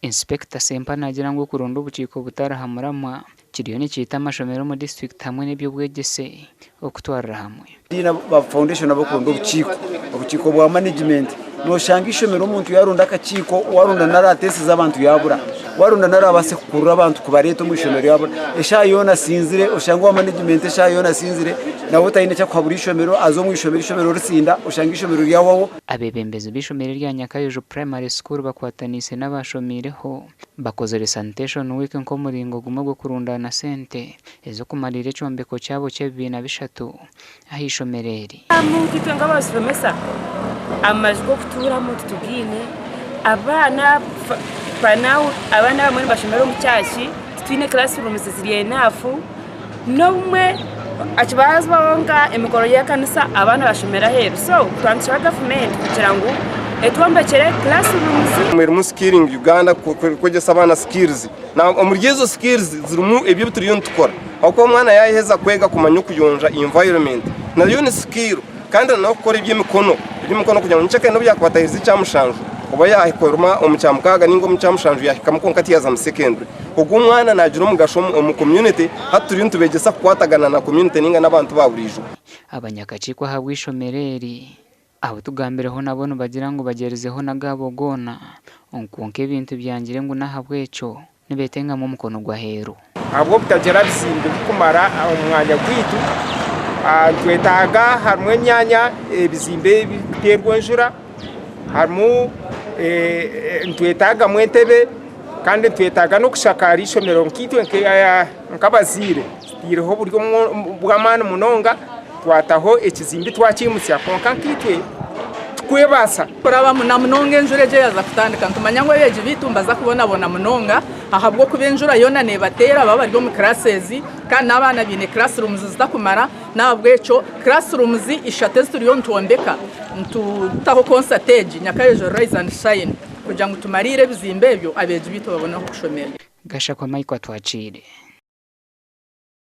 Inspector Sempa nagira ngo okuronda obukiiko butarahamuramwa kiriyo nikyita mashomero mu district hamwe n'ebyobwegese okutwarira hamwe. Dina ba foundation abokuronda obukiiko bwa management noshanga ishomero omuntu yaronda akakiiko warunda naratesi z'abantu yabura warunda narabase kukurura abantu kubareto mu ishomero yabura eshayona sinzire oshanga wa management eshayona sinzire nawe tayine cyo kwabura ishomero azo mu ishomero risinda oshanga ishomero ryawaho. Abeebembezi b'ishomero rya Nyakayojo Primary School bakwatanise n'abashomireho bakoze sanitation week nko muringo gumo gwo kurundana sente ezo kumalira ecombeko cyabo cye 2023 ahishomereri amukitwe ngabasomesa amajgo kuturamo tutugine abana bamwe bashomero mu cyashi twine classroom ziriye nafu nomwe akibazwa wonga emikoro ya kanisa abana bashomera heru so twantsha government kugira ngo etwombekere classrooms mu skilling Uganda kugesa abana skills na umuryezo skills zirumu ebyo turiyo ntukora ako mwana yaheza kwega kumanya kuyonja environment nayo ni skill kandi no gukora iby'imikono kugira ngo nceke no byakubatahiriza cyamushanju oba yahikoruma omucyamukaga ningo mucyamushanju yahikamuko kati yaza mu secondary kuko umwana nagira umugasho mu community haturi ntubegesa kwatagana na community ninga nabantu baburijo abanyakacikwa habwishomereri abo tugambireho nabone bagira ngo bagerezeho nagabogona onkonke ibintu byangire ngo nahabweco nibetenga mu mukono gwa hero abo butagera bisimbe kumara umwanya kwitu twetaga harumwe nyanya bizimbe biterwa njura harmu twetaga mwentebe kandi twetaga no kushakara ishomero nkitwe nkabazire stireho buryo bw'amana munonga twataho ekizimbi twakimutse akonka nkitwe twebasa kuraba munonga enjure je yaza kutandika ntumanya ngo yeje bitumbaza kubona munonga ahabwo kubenjura yona ne batera baba ryo mu classes kandi abana bine classrooms zitakumara nabweco classrooms ishate zituriyo ntombeka ntutaho concertage Nyakayojo Rise and Shine kugira ngo tumarire bizimbe byo abeje bito babona kushomera gasha kwa Mike atwacire.